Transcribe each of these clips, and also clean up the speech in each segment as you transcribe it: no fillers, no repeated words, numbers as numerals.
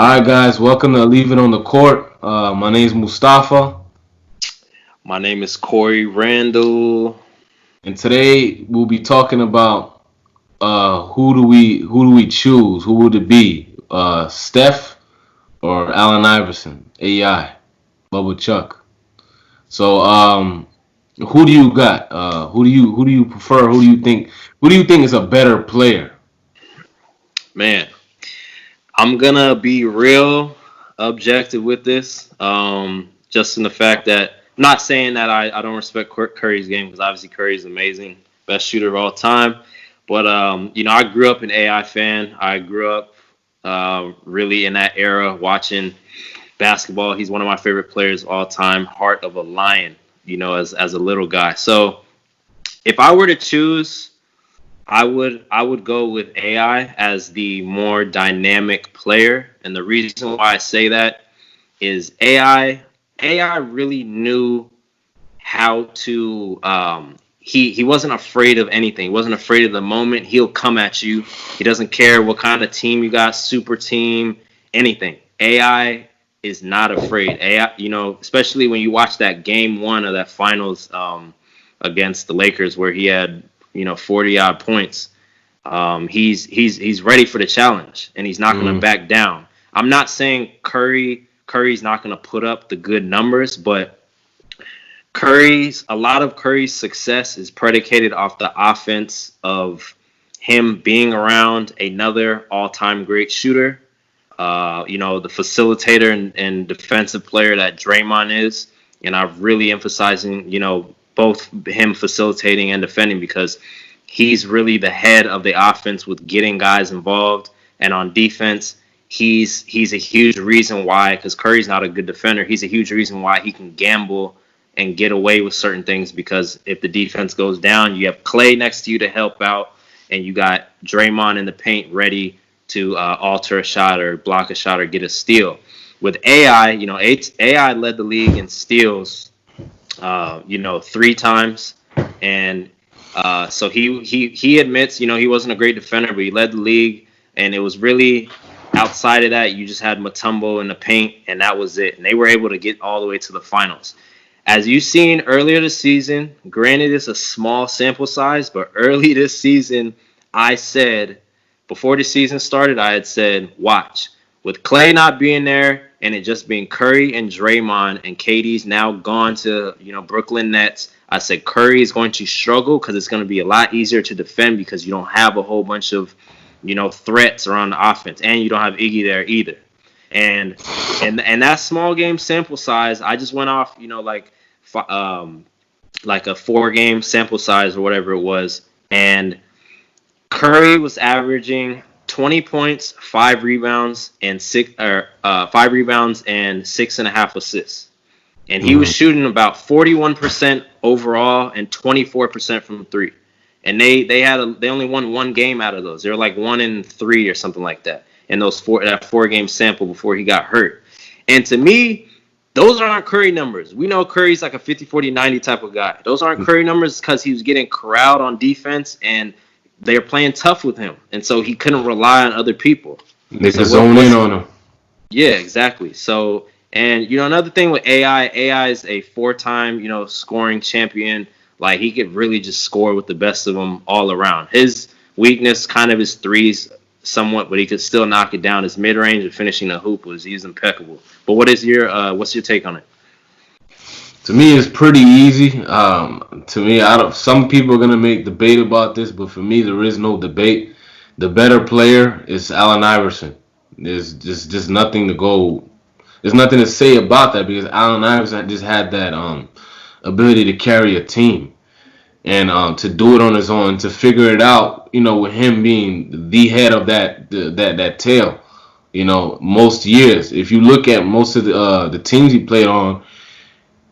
All right, guys, welcome to Leave It on the Court. My name is Mustafa, My name is Corey Randall. and today we'll be talking about who do we choose? Who would it be? Steph or Allen Iverson? AI, Bubba Chuck. So, who do you got? Who do you prefer? Who do you think is a better player? Man, I'm gonna be real objective with this. Just in the fact that I'm not saying that I don't respect Curry's game because obviously Curry's amazing, best shooter of all time. But I grew up an AI fan. I grew up really in that era watching basketball. He's one of my favorite players of all time. Heart of a lion. As a little guy. So if I were to choose. I would go with AI as the more dynamic player, and the reason why I say that is AI really knew how to. He wasn't afraid of anything. He wasn't afraid of the moment. He'll come at you. He doesn't care what kind of team you got, super team, anything. AI is not afraid. AI, especially when you watch that game one of that finals against the Lakers where he had 40 odd points. He's ready for the challenge and he's not going to Mm, back down. I'm not saying Curry's not going to put up the good numbers, but a lot of Curry's success is predicated off the offense of him being around another all-time great shooter. The facilitator and defensive player that Draymond is, and I'm really emphasizing, both him facilitating and defending because he's really the head of the offense with getting guys involved, and on defense, he's a huge reason why. Because Curry's not a good defender, he's a huge reason why he can gamble and get away with certain things because if the defense goes down, you have Clay next to you to help out, and you got Draymond in the paint ready to alter a shot or block a shot or get a steal. With AI, AI led the league in steals, three times, and so he admits, he wasn't a great defender, but he led the league, and it was really outside of that, you just had Mutombo in the paint, and that was it. And they were able to get all the way to the finals. As you've seen earlier this season, granted it's a small sample size, but early this season, I said, before the season started, I had said, watch. With Clay not being there and it just being Curry and Draymond and KD's now gone to, Brooklyn Nets, I said Curry is going to struggle because it's going to be a lot easier to defend because you don't have a whole bunch of, threats around the offense, and you don't have Iggy there either. And and that small game sample size, I just went off, like a 4 game sample size or whatever it was, and Curry was averaging 20 points, 5 rebounds, and 6.5 assists, and he was mm, shooting about 41% overall and 24% from three. And they only won 1 game out of those. They were like 1-3 or something like that in that 4 game sample before he got hurt. And to me, those aren't Curry numbers. We know Curry's like a 50, 40, 90 type of guy. Those aren't Curry numbers because he was getting corralled on defense and they're playing tough with him. And so he couldn't rely on other people. they So could zone in what's on him. yeah, exactly. So, and another thing with AI is a 4 time, scoring champion. Like he could really just score with the best of them all around. His weakness, kind of his threes, somewhat, but he could still knock it down. His mid range and finishing the hoop he's impeccable. But what's your take on it? To me, it's pretty easy. To me, I don't. Some people are gonna make debate about this, but for me, there is no debate. The better player is Allen Iverson. There's just nothing to go. There's nothing to say about that because Allen Iverson just had that ability to carry a team and to do it on his own, to figure it out. With him being the head of that tail. Most years, if you look at most of the teams he played on,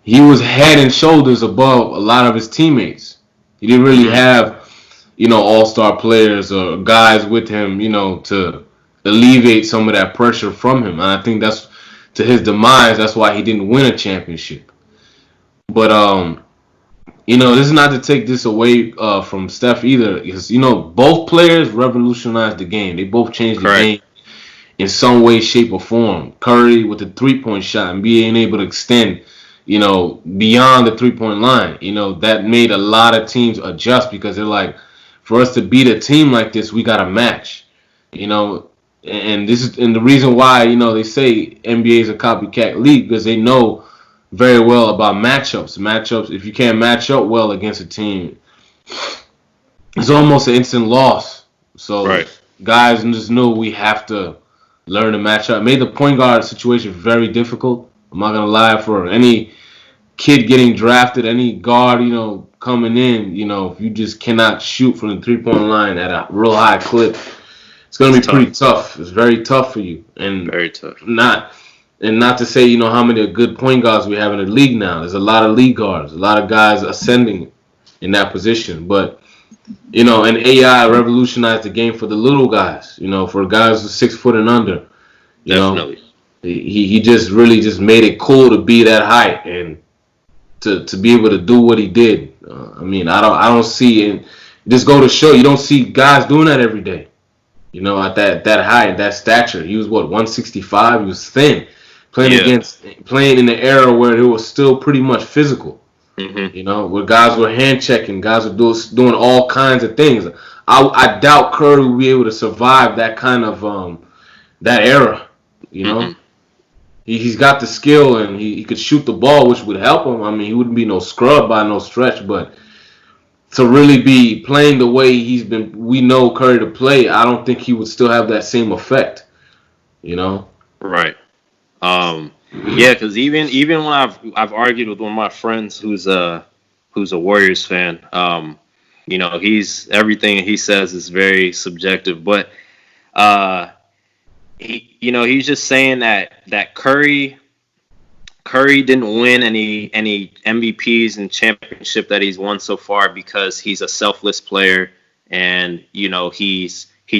he was head and shoulders above a lot of his teammates. He didn't really Hmm. have, all-star players or guys with him, to alleviate some of that pressure from him. And I think that's to his demise. That's why he didn't win a championship. But this is not to take this away from Steph either, because both players revolutionized the game. They both changed the Correct. game in some way, shape, or form. Curry with the 3-point shot and being able to extend, beyond the 3-point line. That made a lot of teams adjust because they're like, for us to beat a team like this, we got to match. You know, and the reason why they say NBA is a copycat league because they know very well about matchups. Matchups. If you can't match up well against a team, it's almost an instant loss. So Right. guys just knew we have to learn to match up. It made the point guard situation very difficult. I'm not gonna lie, for any kid getting drafted, any guard, coming in, if you just cannot shoot from the 3-point line at a real high clip, it's gonna It's be pretty tough. tough. It's very tough for you, Very tough. not not to say how many good point guards we have in the league now. There's a lot of league guards, a lot of guys ascending in that position, but and AI revolutionized the game for the little guys. For guys who's 6 foot and under. You know, Definitely. he just really just made it cool to be that height and to be able to do what he did. I don't see, and just go to show you don't see guys doing that every day. At that height, that stature. He was what, 165. He was thin, Yeah. playing in the era where it was still pretty much physical. Hmm. Where guys were hand checking, guys were doing all kinds of things. I doubt Curry will be able to survive that kind of that era. You know, Hmm. he's got the skill and he could shoot the ball, which would help him. He wouldn't be no scrub by no stretch, but to really be playing the way we know Curry to play, I don't think he would still have that same effect. You know. Right. Yeah, because even when I've argued with one of my friends who's a Warriors fan, he's everything he says is very subjective, but uh, he's just saying that Curry didn't win any MVPs and championship that he's won so far because he's a selfless player, and he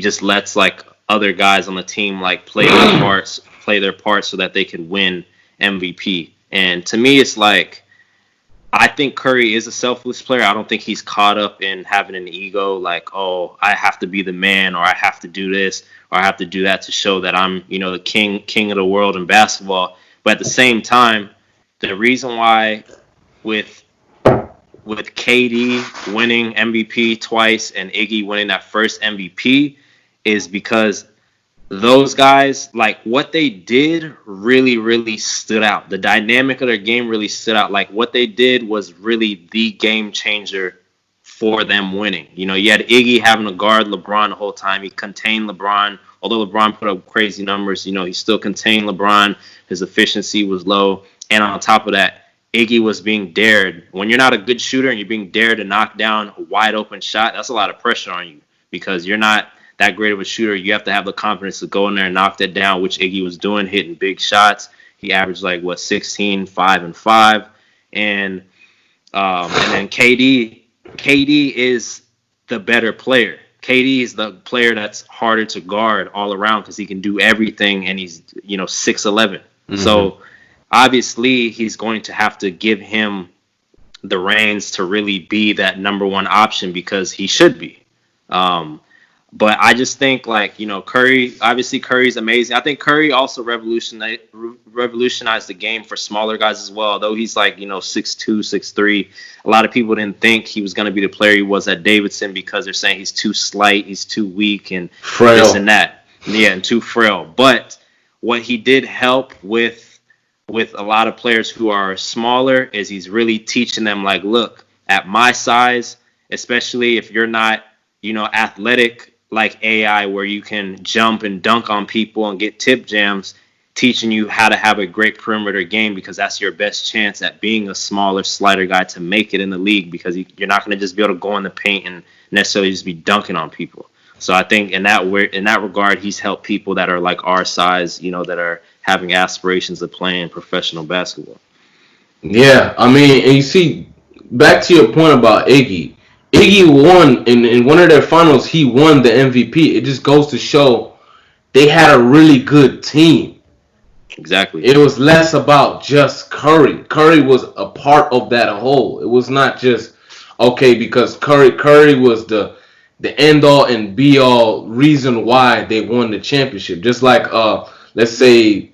just lets like other guys on the team like play their parts so that they can win MVP. And to me, it's like I think Curry is a selfless player. I don't think he's caught up in having an ego like, oh, I have to be the man, or I have to do this, or I have to do that to show that I'm, the king of the world in basketball. But at the same time, the reason why with KD winning MVP twice and Iggy winning that first MVP is because those guys, like what they did really, really stood out. The dynamic of their game really stood out. Like what they did was really the game changer for them winning. You had Iggy having to guard LeBron the whole time. He contained LeBron. Although LeBron put up crazy numbers, he still contained LeBron. His efficiency was low. And on top of that, Iggy was being dared. When you're not a good shooter and you're being dared to knock down a wide open shot, that's a lot of pressure on you because you're not that great of a shooter. You have to have the confidence to go in there and knock that down, which Iggy was doing, hitting big shots. He averaged 16, 5 and 5. And then KD is the better player. KD is the player that's harder to guard all around because he can do everything and he's 6'11". Mm-hmm. So obviously he's going to have to give him the reins to really be that number one option because he should be. But I just think Curry. Obviously, Curry's amazing. I think Curry also revolutionized the game for smaller guys as well. Though he's 6'2", 6'3". A lot of people didn't think he was going to be the player he was at Davidson because they're saying he's too slight, he's too weak, and Frail. this and that. Yeah, and too frail. But what he did help with a lot of players who are smaller is he's really teaching them look, at my size, especially if you're not athletic like AI where you can jump and dunk on people and get tip jams, teaching you how to have a great perimeter game because that's your best chance at being a smaller, slighter guy to make it in the league because you're not going to just be able to go in the paint and necessarily just be dunking on people. So I think in that regard, he's helped people that are like our size, that are having aspirations of playing professional basketball. Yeah, and you see, back to your point about Iggy. Iggy won in one of their finals. He won the MVP. It just goes to show they had a really good team. Exactly. It was less about just Curry. Curry was a part of that whole. It was not just okay because Curry was the the end all and be all reason why they won the championship. Just like let's say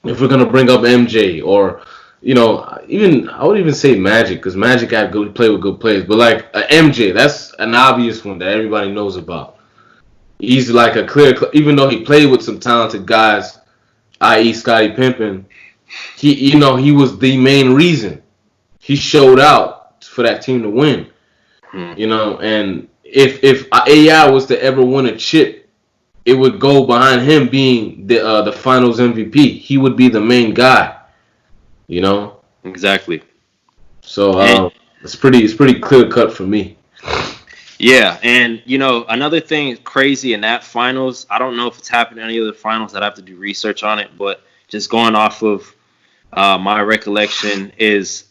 if we're gonna bring up MJ or even I would even say Magic because Magic had good play with good players, but like MJ, that's an obvious one that everybody knows about. He's like a clear, even though he played with some talented guys, i.e. Scottie Pippen. He was the main reason he showed out for that team to win. Hmm. And if AI was to ever win a chip, it would go behind him being the Finals MVP. He would be the main guy. You know, Exactly. so And it's pretty clear cut for me. yeah, and another thing crazy in that finals, I don't know if it's happened in any other finals. I'd have to do research on it, but just going off of my recollection is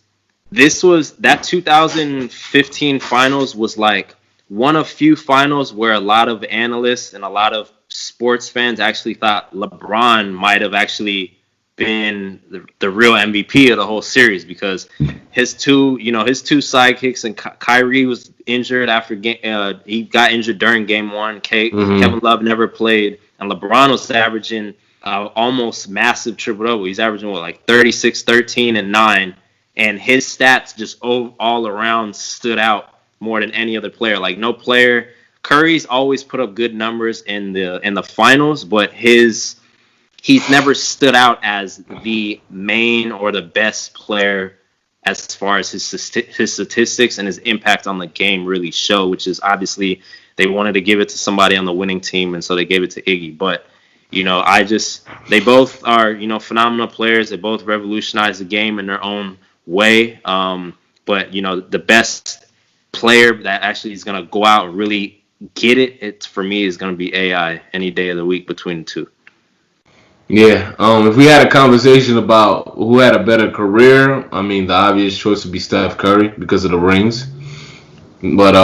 this was that 2015 finals was like one of few finals where a lot of analysts and a lot of sports fans actually thought LeBron might have actually been the real MVP of the whole series because his two sidekicks and Kyrie was injured after he got injured during game one. Hmm. Kevin Love never played, and LeBron was averaging almost massive triple double. He's averaging like 36, 13, and 9, and his stats just all around stood out more than any other player. Like no player. Curry's always put up good numbers in the finals, but he's never stood out as the main or the best player as far as his statistics and his impact on the game really show, which is obviously they wanted to give it to somebody on the winning team, and so they gave it to Iggy. But they both are phenomenal players. They both revolutionized the game in their own way. But the best player that actually is going to go out and really get it for me is going to be AI any day of the week between the two. Yeah. If we had a conversation about who had a better career, I mean, the obvious choice would be Steph Curry because of the rings. But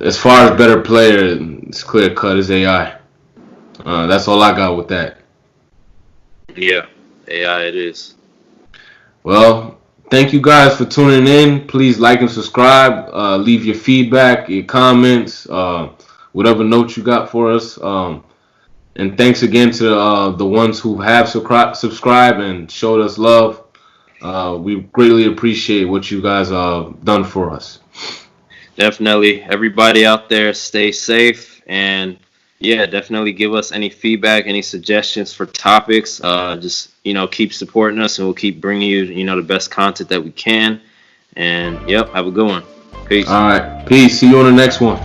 as far as better player, it's clear cut is AI. That's all I got with that. Yeah, AI it is. Well, thank you guys for tuning in. Please like and subscribe. Leave your feedback, your comments, whatever notes you got for us. And thanks again to the ones who have subscribed and showed us love. We greatly appreciate what you guys done for us. Definitely. Everybody out there, stay safe. And yeah, definitely give us any feedback, any suggestions for topics. Just, keep supporting us and we'll keep bringing you, the best content that we can. And yep, have a good one. Peace. All right. Peace. See you on the next one.